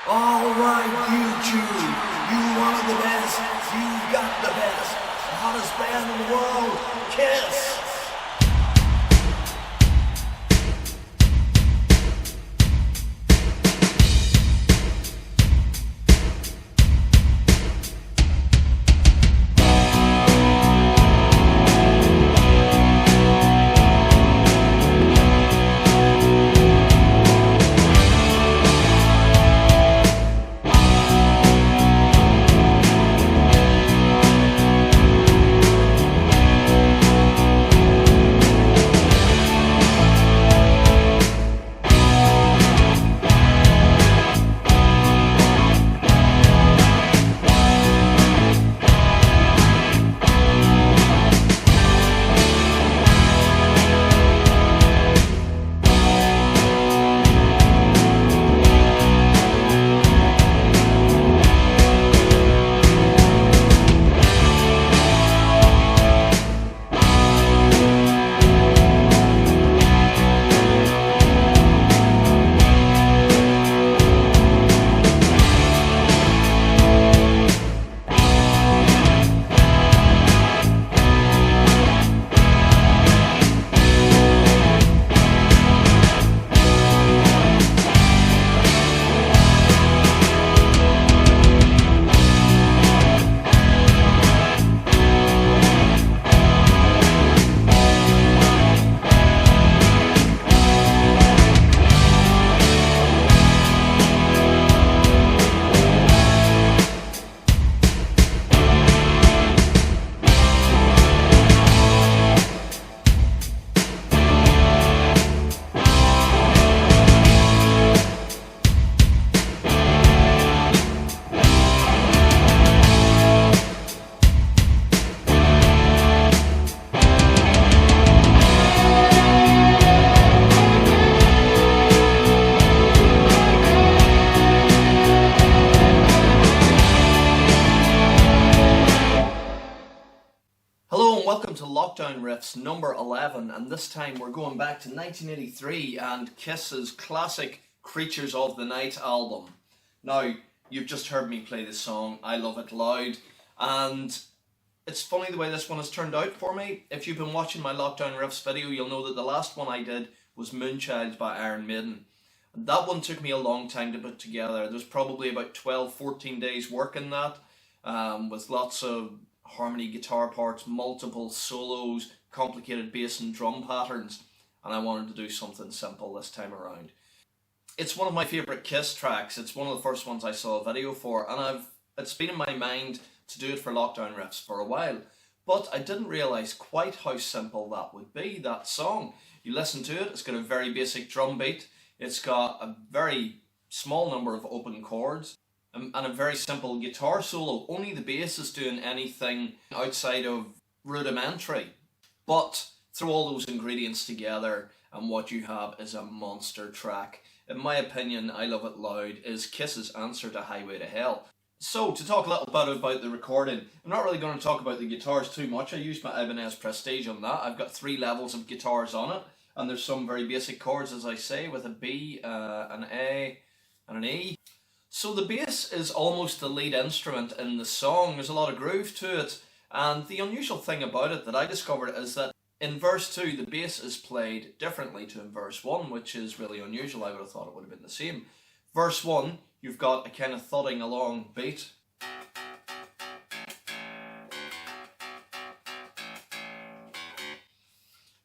Alright, YouTube, you one of the best, you got the best, the hottest band in the world, Kiss! Hello and welcome to Lockdown Riffs number 11, and this time we're going back to 1983 and Kiss's classic Creatures of the Night album. Now, you've just heard me play this song, I Love It Loud, and it's funny the way this one has turned out for me. If you've been watching my Lockdown Riffs video, you'll know that the last one I did was Moonchild by Iron Maiden. And that one took me a long time to put together. There's probably about 12-14 days work in that, with lots of harmony guitar parts, multiple solos, complicated bass and drum patterns, and I wanted to do something simple this time around. It's one of my favourite Kiss tracks. It's one of the first ones I saw a video for, and it's been in my mind to do it for Lockdown Riffs for a while, but I didn't realise quite how simple that would be, that song. You listen to it, it's got a very basic drum beat, it's got a very small number of open chords, and a very simple guitar solo. Only the bass is doing anything outside of rudimentary. But throw all those ingredients together and what you have is a monster track. In my opinion, I Love It Loud is Kiss's answer to Highway to Hell. So, to talk a little bit about the recording, I'm not really going to talk about the guitars too much. I used my Ibanez Prestige on that. I've got 3 levels of guitars on it, and there's some very basic chords, as I say, with a B, an A, and an E. So the bass is almost the lead instrument in the song. There's a lot of groove to it, and the unusual thing about it that I discovered is that in verse 2 the bass is played differently to in verse 1, which is really unusual. I would have thought it would have been the same. Verse 1, you've got a kind of thudding along beat.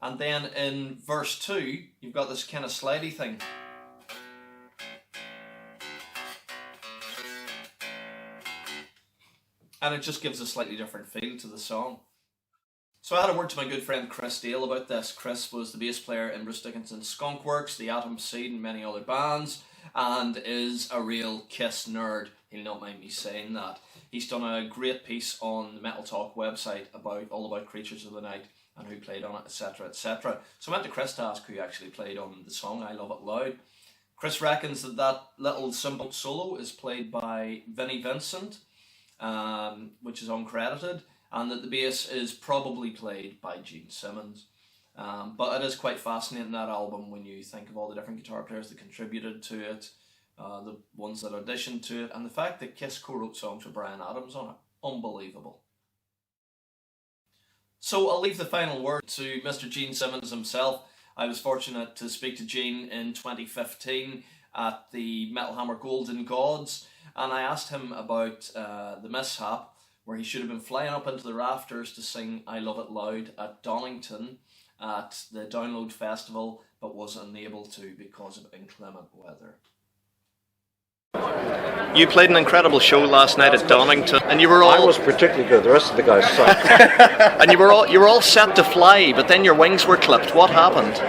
And then in verse 2, you've got this kind of slidey thing. And it just gives a slightly different feel to the song. So I had a word to my good friend Chris Dale about this. Chris was the bass player in Bruce Dickinson's Skunk Works, the Atom Seed and many other bands, and is a real Kiss nerd. He'll not mind me saying that. He's done a great piece on the Metal Talk website all about Creatures of the Night and who played on it, etc, etc. So I went to Chris to ask who actually played on the song I Love It Loud. Chris reckons that little simple solo is played by Vinnie Vincent, which is uncredited, and that the bass is probably played by Gene Simmons. But it is quite fascinating, that album, when you think of all the different guitar players that contributed to it. the ones that auditioned to it, and the fact that Kiss co-wrote songs with Bryan Adams on it, unbelievable. So I'll leave the final word to Mr. Gene Simmons himself. I was fortunate to speak to Gene in 2015 at the Metal Hammer Golden Gods, and I asked him about the mishap where he should have been flying up into the rafters to sing I Love It Loud at Donington at the Download Festival, but was unable to because of inclement weather. You played an incredible show last night at Donington, and you were all... I was particularly good. The rest of the guys sucked. And you were all set to fly, but then your wings were clipped. What happened?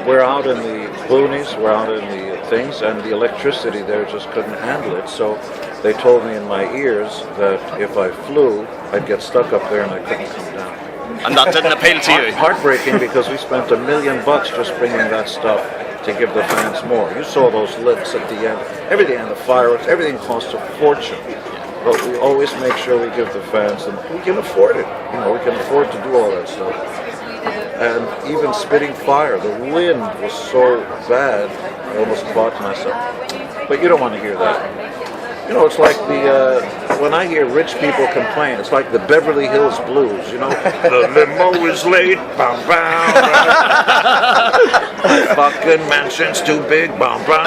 We're out in the boonies, we're out in the things, and the electricity there just couldn't handle it. So they told me in my ears that if I flew, I'd get stuck up there and I couldn't come down. And that didn't appeal to you? Heartbreaking, because we spent $1 million just bringing that stuff to give the fans more. You saw those lifts at the end, everything, and the fireworks, everything costs a fortune. But we always make sure we give the fans, and we can afford it. You know, we can afford to do all that stuff. And even spitting fire, the wind was so bad, I almost caught myself. But you don't want to hear that. You know, it's like when I hear rich people complain, it's like the Beverly Hills Blues, you know. The limo is late, bam, bam, bam. My fucking mansion's too big, bam, bam.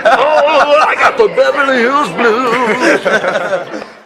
Oh, I got the Beverly Hills Blues.